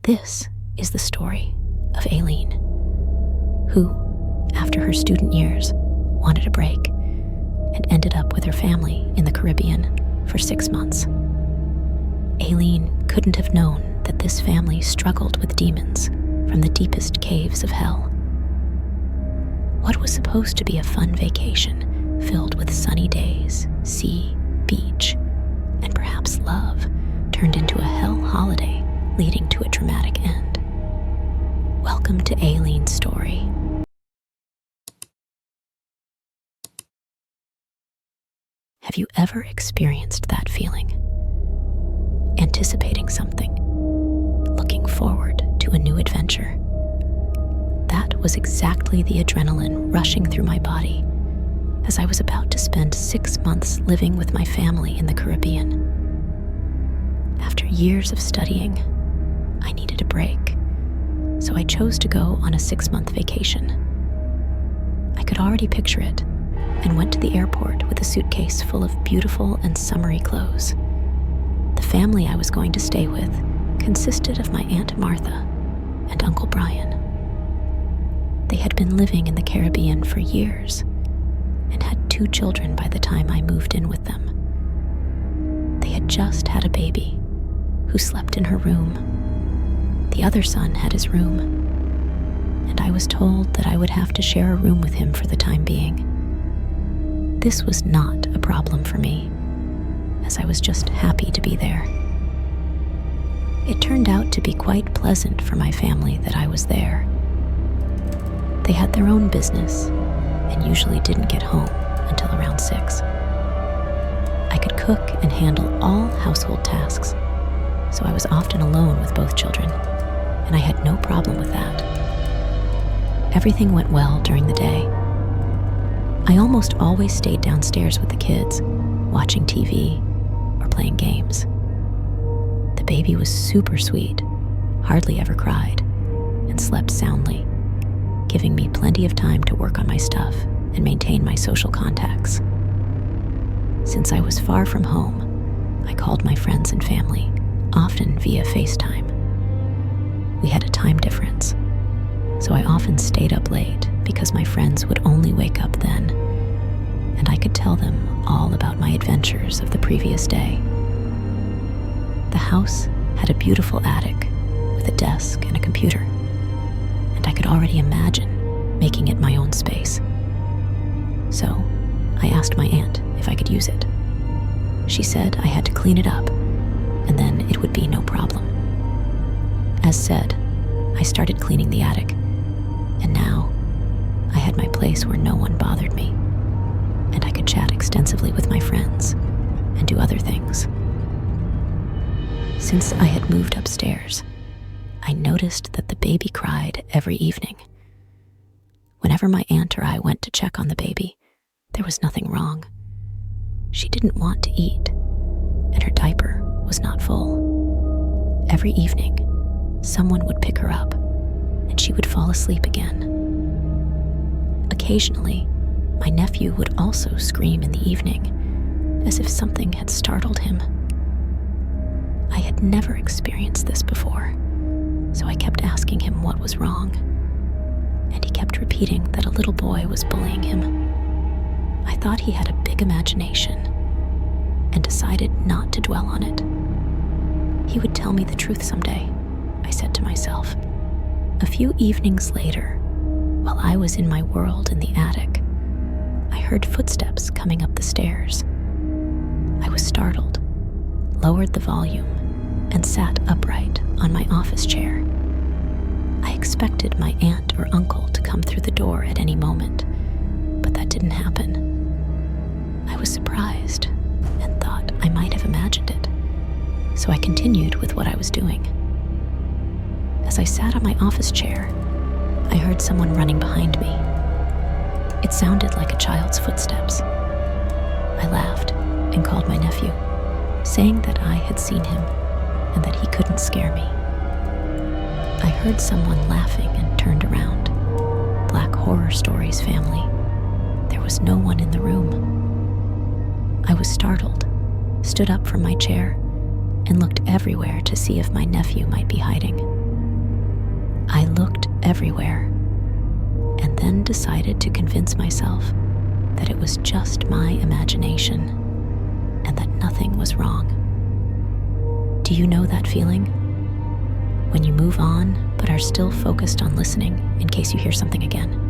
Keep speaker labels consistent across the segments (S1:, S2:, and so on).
S1: This is the story of Aileen, who, after her student years, wanted a break and ended up with her family in the Caribbean for 6 months. Aileen couldn't have known that this family struggled with demons from the deepest caves of hell. What was supposed to be a fun vacation filled with sunny days, sea, beach, and perhaps love turned into a hell holiday leading to a dramatic end. Welcome to Aileen's story. Have you ever experienced that feeling? Anticipating something, looking forward to a new adventure. That was exactly the adrenaline rushing through my body as I was about to spend 6 months living with my family in the Caribbean. After years of studying, I needed a break, so I chose to go on a 6-month vacation. I could already picture it and went to the airport with a suitcase full of beautiful and summery clothes. The family I was going to stay with consisted of my Aunt Martha and Uncle Brian. They had been living in the Caribbean for years and had 2 children by the time I moved in with them. They had just had a baby who slept in her room. The other son had his room, and I was told that I would have to share a room with him for the time being. This was not a problem for me, as I was just happy to be there. It turned out to be quite pleasant for my family that I was there. They had their own business and usually didn't get home until around 6. I could cook and handle all household tasks, so I was often alone with both children, and I had no problem with that. Everything went well during the day. I almost always stayed downstairs with the kids, watching TV or playing games. The baby was super sweet, hardly ever cried, and slept soundly, giving me plenty of time to work on my stuff and maintain my social contacts. Since I was far from home, I called my friends and family, often via FaceTime. We had a time difference, so I often stayed up late because my friends would only wake up then, and I could tell them all about my adventures of the previous day. The house had a beautiful attic with a desk and a computer, and I could already imagine making it my own space. So I asked my aunt if I could use it. She said I had to clean it up, and then it would be no problem. As said, I started cleaning the attic, and now I had my place where no one bothered me, and I could chat extensively with my friends and do other things. Since I had moved upstairs, I noticed that the baby cried every evening. Whenever my aunt or I went to check on the baby, there was nothing wrong. She didn't want to eat, and her diaper was not full. Every evening, someone would pick her up, and she would fall asleep again. Occasionally, my nephew would also scream in the evening, as if something had startled him. I had never experienced this before, so I kept asking him what was wrong, and he kept repeating that a little boy was bullying him. I thought he had a big imagination and decided not to dwell on it. He would tell me the truth someday, I said to myself. A few evenings later, while I was in my world in the attic, I heard footsteps coming up the stairs. I was startled, lowered the volume, and sat upright on my office chair. I expected my aunt or uncle to come through the door at any moment, but that didn't happen. I was surprised and thought I might have imagined it, so I continued with what I was doing. As I sat on my office chair, I heard someone running behind me. It sounded like a child's footsteps. I laughed and called my nephew, saying that I had seen him and that he couldn't scare me. I heard someone laughing and turned around. Black Horror Stories family. There was no one in the room. I was startled, stood up from my chair, and looked everywhere to see if my nephew might be hiding. everywhere, and then decided to convince myself that it was just my imagination and that nothing was wrong. Do you know that feeling? When you move on but are still focused on listening in case you hear something again.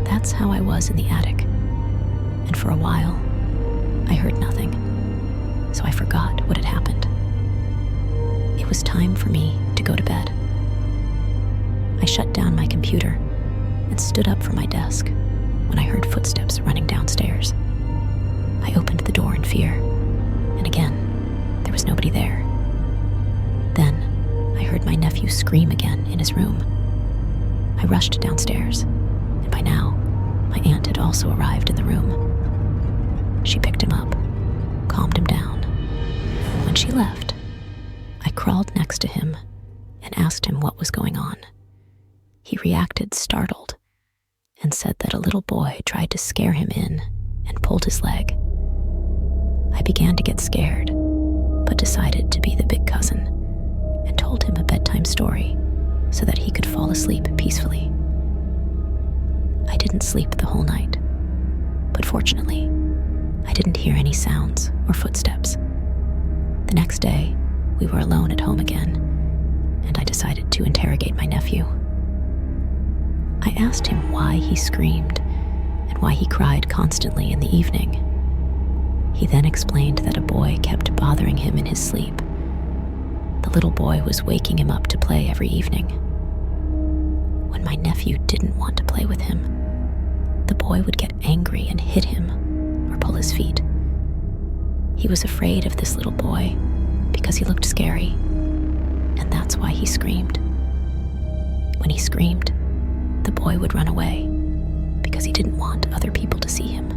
S1: That's how I was in the attic, and for a while, I heard nothing, so I forgot what had happened. It was time for me to go to bed. I shut down my computer and stood up from my desk when I heard footsteps running downstairs. I opened the door in fear, and again, there was nobody there. Then, I heard my nephew scream again in his room. I rushed downstairs, and by now, my aunt had also arrived in the room. She picked him up, calmed him down. When she left, I crawled next to him and asked him what was going on. He reacted startled and said that a little boy tried to scare him in and pulled his leg. I began to get scared, but decided to be the big cousin and told him a bedtime story so that he could fall asleep peacefully. I didn't sleep the whole night, but fortunately, I didn't hear any sounds or footsteps. The next day, we were alone at home again, and I decided to interrogate my nephew. I asked him why he screamed and why he cried constantly in the evening. He then explained that a boy kept bothering him in his sleep. The little boy was waking him up to play every evening. When my nephew didn't want to play with him, the boy would get angry and hit him or pull his feet. He was afraid of this little boy because he looked scary, and that's why he screamed. When he screamed, the boy would run away because he didn't want other people to see him.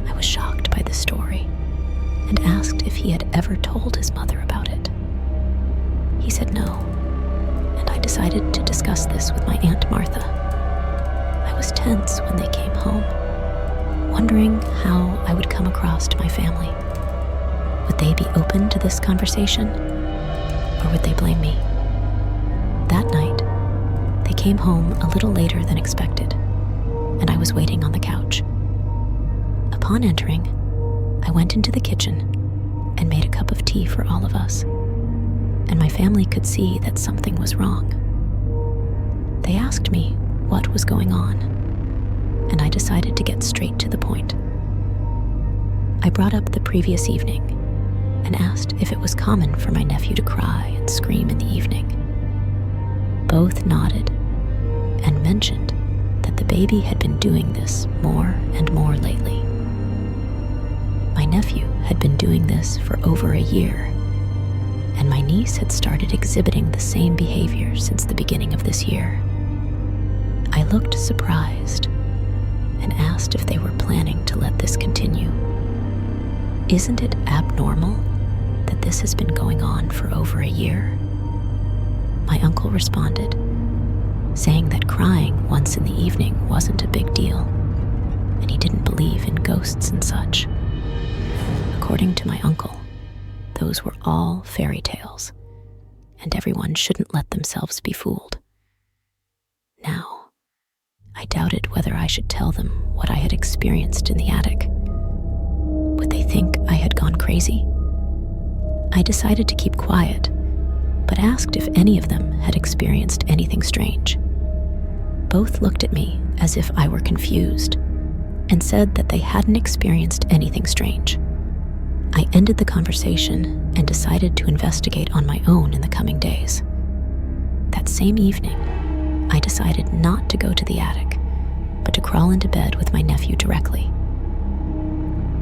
S1: I was shocked by this story and asked if he had ever told his mother about it. He said no, and I decided to discuss this with my Aunt Martha. I was tense when they came home, wondering how I would come across to my family. Would they be open to this conversation, or would they blame me? That night, they came home a little later than expected, and I was waiting on the couch. Upon entering, I went into the kitchen and made a cup of tea for all of us, and my family could see that something was wrong. They asked me what was going on, and I decided to get straight to the point. I brought up the previous evening and asked if it was common for my nephew to cry and scream in the evening. Both nodded and mentioned that the baby had been doing this more and more lately. My nephew had been doing this for over a year, and my niece had started exhibiting the same behavior since the beginning of this year. I looked surprised and asked if they were planning to let this continue. Isn't it abnormal that this has been going on for over a year? My uncle responded, saying that crying once in the evening wasn't a big deal, and he didn't believe in ghosts and such. According to my uncle, those were all fairy tales, and everyone shouldn't let themselves be fooled. Now, I doubted whether I should tell them what I had experienced in the attic. Would they think I had gone crazy? I decided to keep quiet, but asked if any of them had experienced anything strange. Both looked at me as if I were confused and said that they hadn't experienced anything strange. I ended the conversation and decided to investigate on my own in the coming days. That same evening, I decided not to go to the attic, but to crawl into bed with my nephew directly.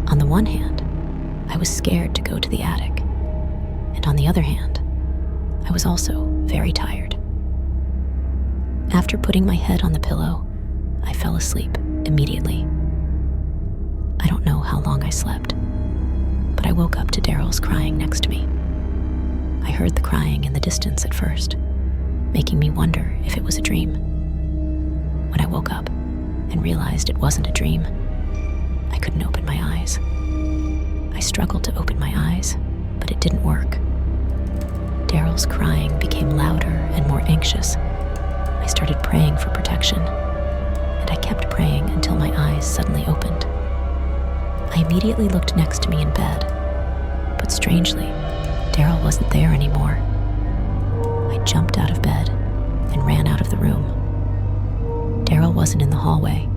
S1: On the one hand, I was scared to go to the attic, and on the other hand, I was also very tired. After putting my head on the pillow, I fell asleep immediately. I don't know how long I slept, but I woke up to Daryl's crying next to me. I heard the crying in the distance at first, making me wonder if it was a dream. When I woke up and realized it wasn't a dream, I couldn't open my eyes. I struggled to open my eyes, but it didn't work. Daryl's crying became louder and more anxious I started praying for protection, and I kept praying until my eyes suddenly opened. I immediately looked next to me in bed, but strangely, Daryl wasn't there anymore. I jumped out of bed and ran out of the room. Daryl wasn't in the hallway,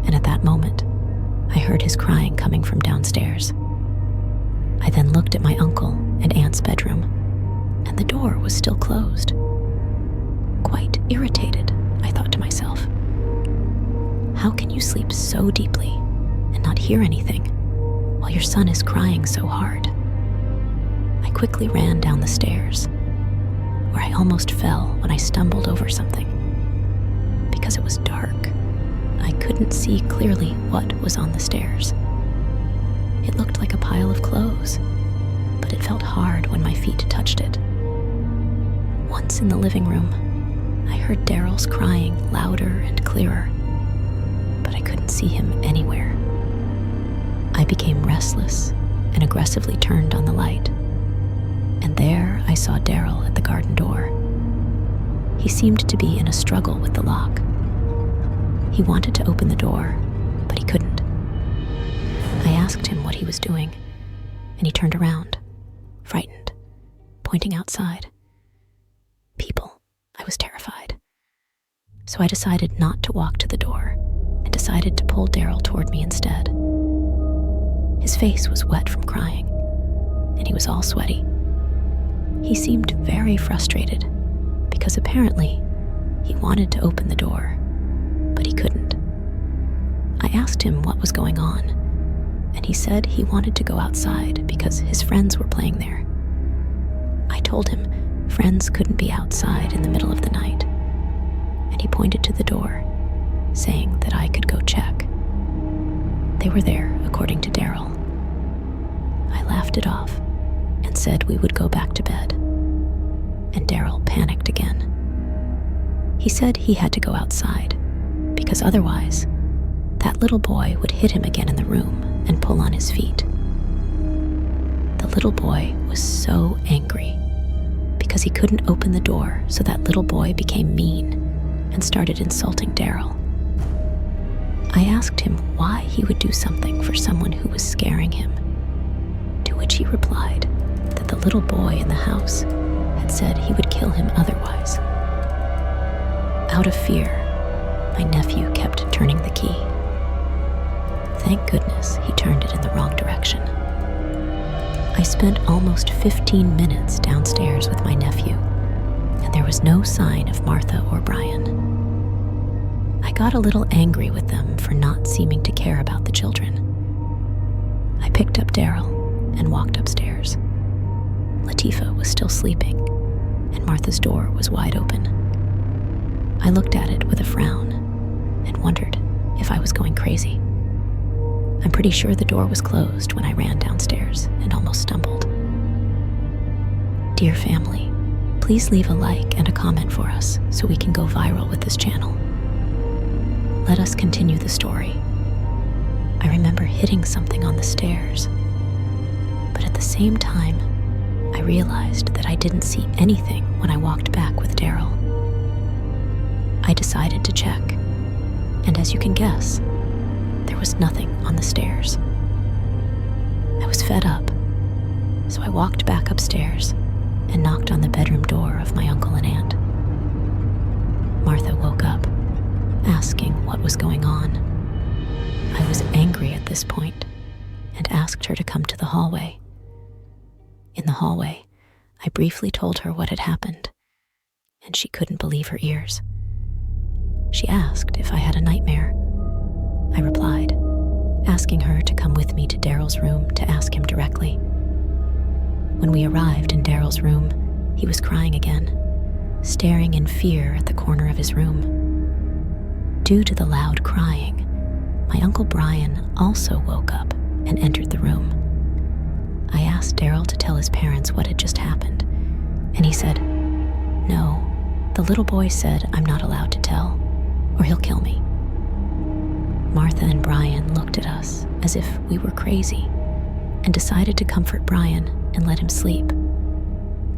S1: and at that moment, I heard his crying coming from downstairs. I then looked at my uncle and aunt's bedroom, and the door was still closed. Quite irritated, I thought to myself, how can you sleep so deeply and not hear anything while your son is crying so hard? I quickly ran down the stairs, where I almost fell when I stumbled over something. Because it was dark, I couldn't see clearly what was on the stairs. It looked like a pile of clothes, but it felt hard when my feet touched it. Once in the living room, I heard Daryl's crying louder and clearer, but I couldn't see him anywhere. I became restless and aggressively turned on the light, and there I saw Daryl at the garden door. He seemed to be in a struggle with the lock. He wanted to open the door, but he couldn't. I asked him what he was doing, and he turned around, frightened, pointing outside. People. I was terrified. So I decided not to walk to the door and decided to pull Daryl toward me instead. His face was wet from crying, and he was all sweaty. He seemed very frustrated because apparently he wanted to open the door, but he couldn't. I asked him what was going on, and he said he wanted to go outside because his friends were playing there. I told him friends couldn't be outside in the middle of the night, and he pointed to the door, saying that I could go check. They were there, according to Daryl. I laughed it off and said we would go back to bed, and Daryl panicked again. He said he had to go outside because otherwise, that little boy would hit him again in the room and pull on his feet. The little boy was so angry because he couldn't open the door, so that little boy became mean and started insulting Daryl. I asked him why he would do something for someone who was scaring him, to which he replied that the little boy in the house had said he would kill him otherwise. Out of fear, my nephew kept turning the key. Thank goodness he turned it in the wrong direction. I spent almost 15 minutes downstairs with my nephew, and there was no sign of Martha or Brian. I got a little angry with them for not seeming to care about the children. I picked up Daryl and walked upstairs. Latifah was still sleeping, and Martha's door was wide open. I looked at it with a frown and wondered if I was going crazy. I'm pretty sure the door was closed when I ran downstairs and almost stumbled. Dear family, please leave a like and a comment for us so we can go viral with this channel. Let us continue the story. I remember hitting something on the stairs, but at the same time, I realized that I didn't see anything when I walked back with Daryl. I decided to check, and as you can guess, there was nothing on the stairs. I was fed up, so I walked back upstairs and knocked on the bedroom door of my uncle and aunt. Martha woke up, asking what was going on. I was angry at this point and asked her to come to the hallway. In the hallway, I briefly told her what had happened, and she couldn't believe her ears. She asked if I had a nightmare. I replied, asking her to come with me to Daryl's room to ask him directly. When we arrived in Daryl's room, he was crying again, staring in fear at the corner of his room. Due to the loud crying, my Uncle Brian also woke up and entered the room. I asked Daryl to tell his parents what had just happened, and he said, "No, the little boy said I'm not allowed to tell, or he'll kill me." Martha and Brian looked at us as if we were crazy and decided to comfort Brian and let him sleep.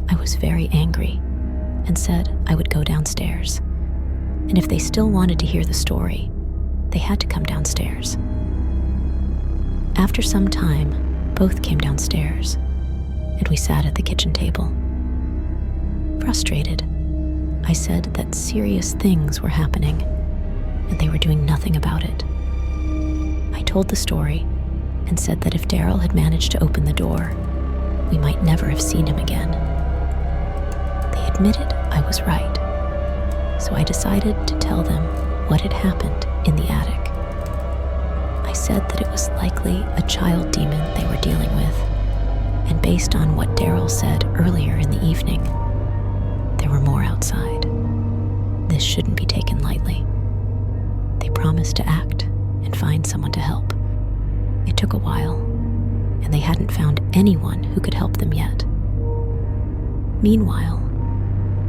S1: I was very angry and said I would go downstairs, and if they still wanted to hear the story, they had to come downstairs. After some time, both came downstairs, and we sat at the kitchen table. Frustrated, I said that serious things were happening, and they were doing nothing about it. I told the story and said that if Daryl had managed to open the door, we might never have seen him again. They admitted I was right, so I decided to tell them what had happened in the attic. I said that it was likely a child demon they were dealing with, and based on what Daryl said earlier in the evening, there were more outside. This shouldn't be taken lightly. They promised to act and find someone to help. It took a while, and they hadn't found anyone who could help them yet. Meanwhile,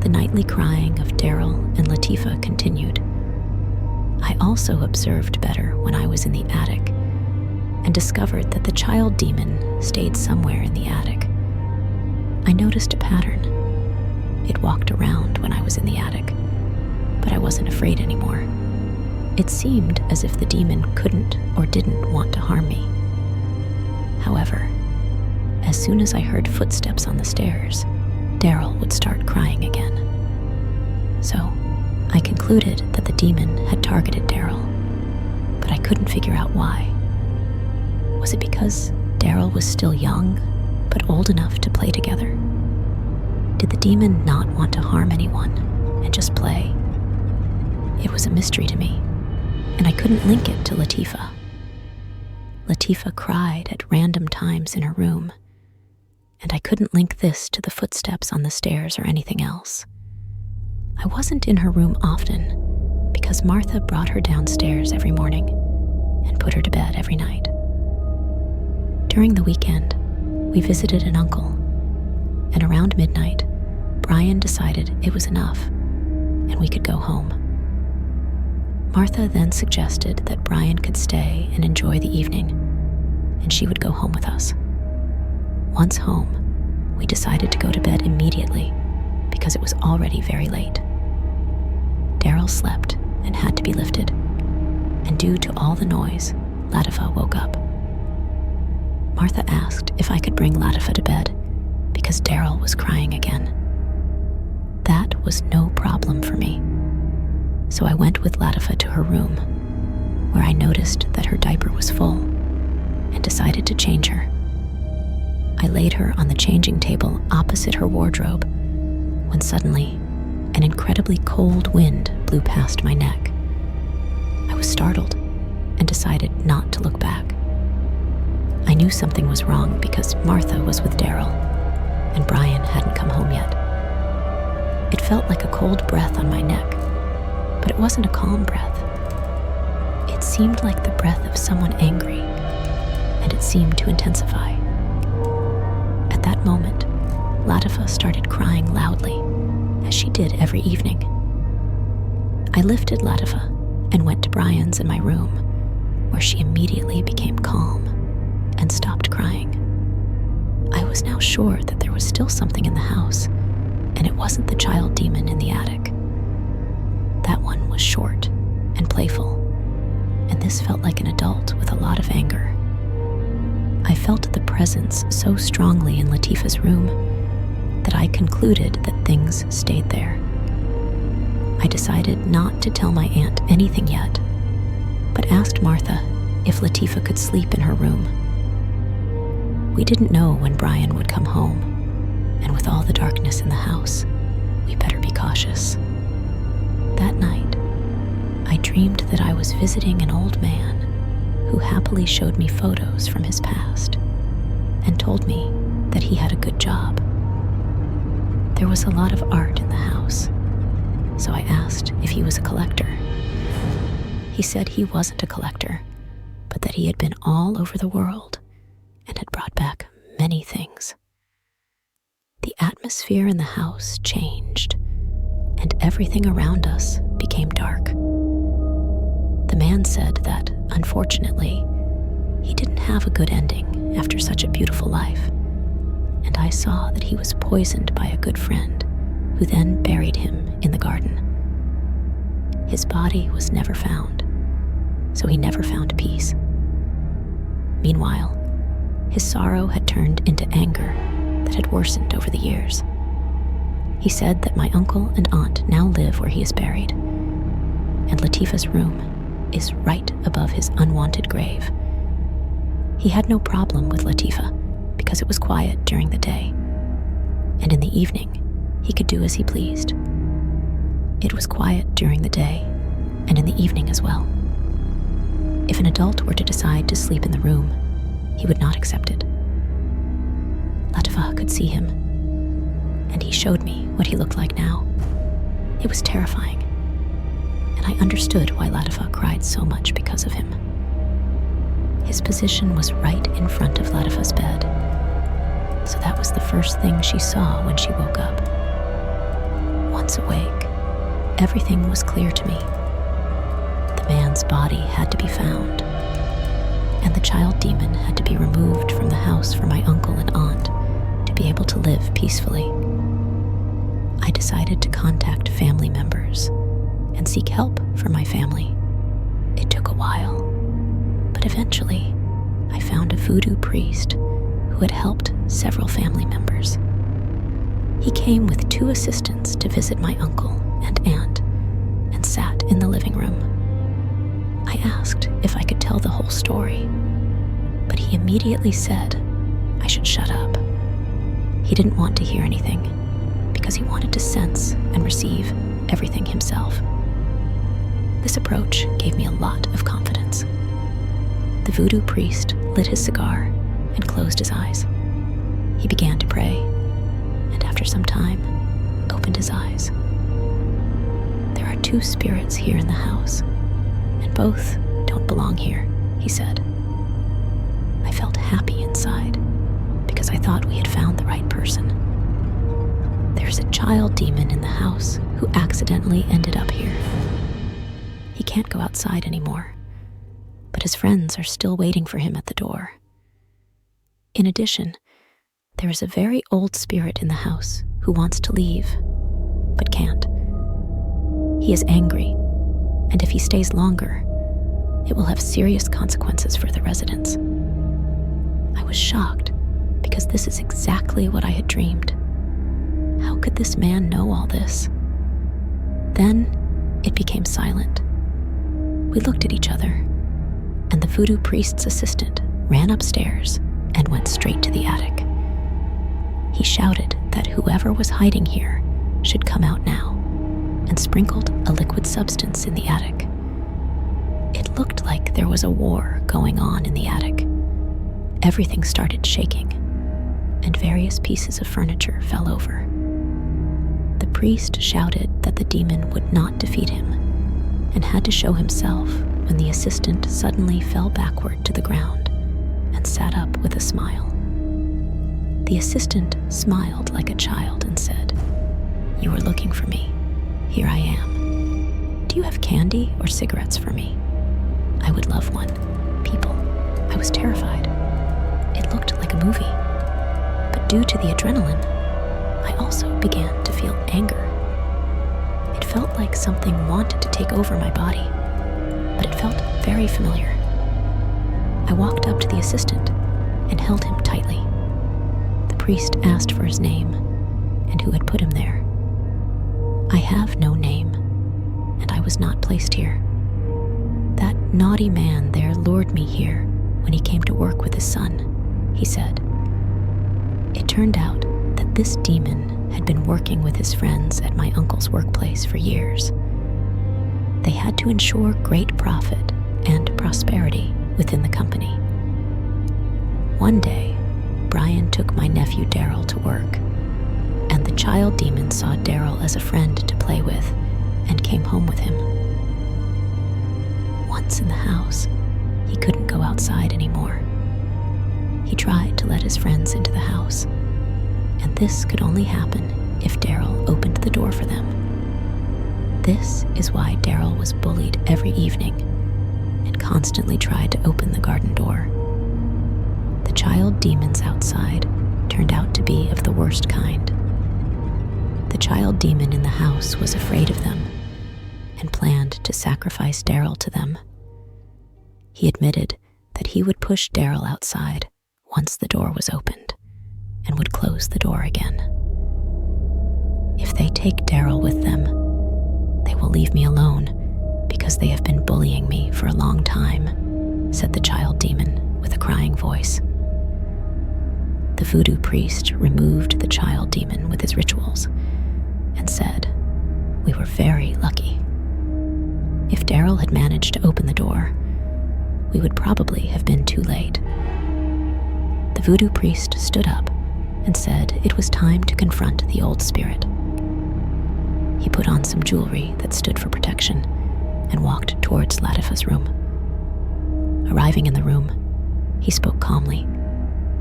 S1: the nightly crying of Daryl and Latifah continued. I also observed better when I was in the attic and discovered that the child demon stayed somewhere in the attic. I noticed a pattern. It walked around when I was in the attic, but I wasn't afraid anymore. It seemed as if the demon couldn't or didn't want to harm me. However, as soon as I heard footsteps on the stairs, Daryl would start crying again. So, I concluded that the demon had targeted Daryl, but I couldn't figure out why. Was it because Daryl was still young, but old enough to play together? Did the demon not want to harm anyone and just play? It was a mystery to me, and I couldn't link it to Latifah. Latifah cried at random times in her room, and I couldn't link this to the footsteps on the stairs or anything else. I wasn't in her room often because Martha brought her downstairs every morning and put her to bed every night. During the weekend, we visited an uncle, and around midnight, Brian decided it was enough and we could go home. Martha then suggested that Brian could stay and enjoy the evening, and she would go home with us. Once home, we decided to go to bed immediately because it was already very late. Daryl slept and had to be lifted, and due to all the noise, Latifah woke up. Martha asked if I could bring Latifah to bed because Daryl was crying again. That was no problem for me. So I went with Latifah to her room, where I noticed that her diaper was full and decided to change her. I laid her on the changing table opposite her wardrobe when suddenly an incredibly cold wind blew past my neck. I was startled and decided not to look back. I knew something was wrong because Martha was with Daryl and Brian hadn't come home yet. It felt like a cold breath on my neck, but it wasn't a calm breath. It seemed like the breath of someone angry, and it seemed to intensify. At that moment, Latifah started crying loudly, as she did every evening. I lifted Latifah and went to Brian's in my room, where she immediately became calm and stopped crying. I was now sure that there was still something in the house, and it wasn't the child demon in the attic. That one was short and playful, and this felt like an adult with a lot of anger. I felt the presence so strongly in Latifah's room that I concluded that things stayed there. I decided not to tell my aunt anything yet, but asked Martha if Latifah could sleep in her room. We didn't know when Brian would come home, and with all the darkness in the house, we better be cautious. That night, I dreamed that I was visiting an old man who happily showed me photos from his past and told me that he had a good job. There was a lot of art in the house, so I asked if he was a collector. He said he wasn't a collector, but that he had been all over the world and had brought back many things. The atmosphere in the house changed, and everything around us became dark. The man said that, unfortunately, he didn't have a good ending after such a beautiful life, and I saw that he was poisoned by a good friend, who then buried him in the garden. His body was never found, so he never found peace. Meanwhile, his sorrow had turned into anger that had worsened over the years. He said that my uncle and aunt now live where he is buried, and Latifah's room is right above his unwanted grave. He had no problem with Latifah because it was quiet during the day, and in the evening, he could do as he pleased. It was quiet during the day and in the evening as well. If an adult were to decide to sleep in the room, he would not accept it. Latifah could see him, and he showed me what he looked like now. It was terrifying, and I understood why Latifah cried so much because of him. His position was right in front of Latifah's bed, so that was the first thing she saw when she woke up. Once awake, everything was clear to me. The man's body had to be found, and the child demon had to be removed from the house for my uncle and aunt to be able to live peacefully. I decided to contact family members and seek help for my family. It took a while, but eventually I found a voodoo priest who had helped several family members. He came with 2 assistants to visit my uncle and aunt and sat in the living room. I asked if I could tell the whole story, but he immediately said I should shut up. He didn't want to hear anything because he wanted to sense and receive everything himself. This approach gave me a lot of confidence. The voodoo priest lit his cigar and closed his eyes. He began to pray, and after some time, opened his eyes. There are 2 spirits here in the house, and both don't belong here, he said. I felt happy inside because I thought we had found the right person. There's a child demon in the house who accidentally ended up here. He can't go outside anymore, but his friends are still waiting for him at the door. In addition, there is a very old spirit in the house who wants to leave, but can't. He is angry, and if he stays longer, it will have serious consequences for the residents. I was shocked because this is exactly what I had dreamed. How could this man know all this? Then it became silent. We looked at each other, and the voodoo priest's assistant ran upstairs and went straight to the attic. He shouted that whoever was hiding here should come out now, and sprinkled a liquid substance in the attic. It looked like there was a war going on in the attic. Everything started shaking, and various pieces of furniture fell over. The priest shouted that the demon would not defeat him, and had to show himself when the assistant suddenly fell backward to the ground and sat up with a smile. The assistant smiled like a child and said, "You were looking for me. Here I am. Do you have candy or cigarettes for me? I would love one." People. I was terrified. It looked like a movie. But due to the adrenaline, I also began to feel anger. It felt like something wanted to take over my body, but it felt very familiar. I walked up to the assistant and held him tightly. The priest asked for his name and who had put him there. I have no name, and I was not placed here. That naughty man there lured me here when he came to work with his son, he said. It turned out that this demon had been working with his friends at my uncle's workplace for years. They had to ensure great profit and prosperity within the company. One day, Brian took my nephew Daryl to work, and the child demon saw Daryl as a friend to play with and came home with him. Once in the house, he couldn't go outside anymore. He tried to let his friends into the house, and this could only happen if Daryl opened the door for them. This is why Daryl was bullied every evening and constantly tried to open the garden door. The child demons outside turned out to be of the worst kind. The child demon in the house was afraid of them and planned to sacrifice Daryl to them. He admitted that he would push Daryl outside once the door was opened and would close the door again. If they take Daryl with them, they will leave me alone because they have been bullying me for a long time, said the child demon with a crying voice. The voodoo priest removed the child demon with his rituals and said, "We were very lucky. If Daryl had managed to open the door, we would probably have been too late." The voodoo priest stood up and said it was time to confront the old spirit. He put on some jewelry that stood for protection and walked towards Latifa's room. Arriving in the room, he spoke calmly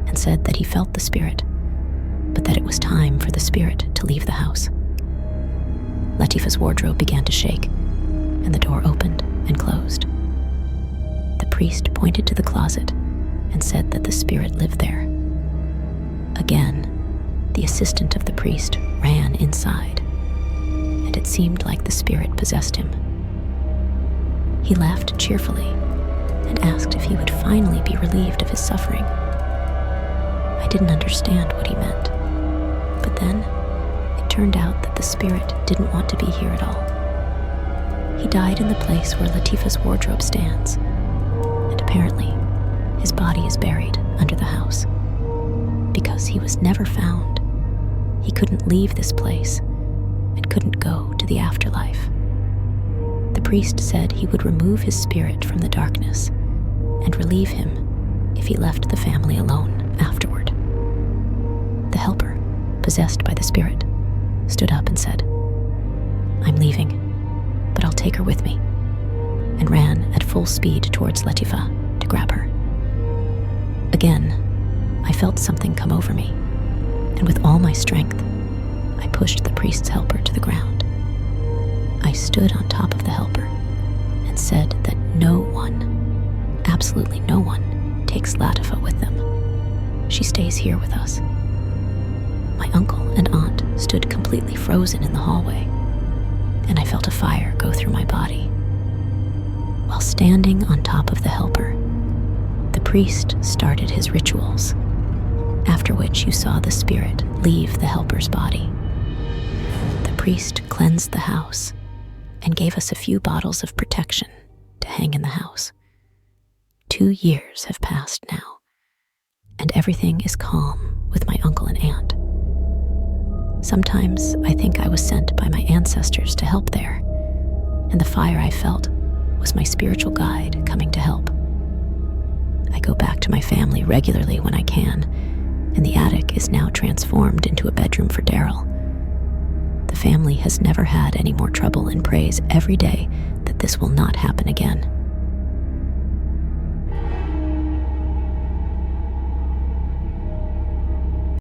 S1: and said that he felt the spirit, but that it was time for the spirit to leave the house. Latifa's wardrobe began to shake, and the door opened and closed. The priest pointed to the closet and said that the spirit lived there. Again, the assistant of the priest ran inside, and it seemed like the spirit possessed him. He laughed cheerfully and asked if he would finally be relieved of his suffering. I didn't understand what he meant, but then it turned out that the spirit didn't want to be here at all. He died in the place where Latifa's wardrobe stands, and apparently his body is buried under the house. Because he was never found, he couldn't leave this place and couldn't go to the afterlife. The priest said he would remove his spirit from the darkness and relieve him if he left the family alone afterward. The helper, possessed by the spirit, stood up and said, "I'm leaving, but I'll take her with me," and ran at full speed towards Latifa to grab her. Again, I felt something come over me, and with all my strength, I pushed the priest's helper to the ground. I stood on top of the helper and said that no one, absolutely no one, takes Latifa with them. She stays here with us. My uncle and aunt stood completely frozen in the hallway, and I felt a fire go through my body. While standing on top of the helper, the priest started his rituals, after which you saw the spirit leave the helper's body. The priest cleansed the house and gave us a few bottles of protection to hang in the house. 2 years have passed now, and everything is calm with my uncle and aunt. Sometimes I think I was sent by my ancestors to help there, and the fire I felt was my spiritual guide coming to help. I go back to my family regularly when I can, and the attic is now transformed into a bedroom for Daryl. The family has never had any more trouble and prays every day that this will not happen again.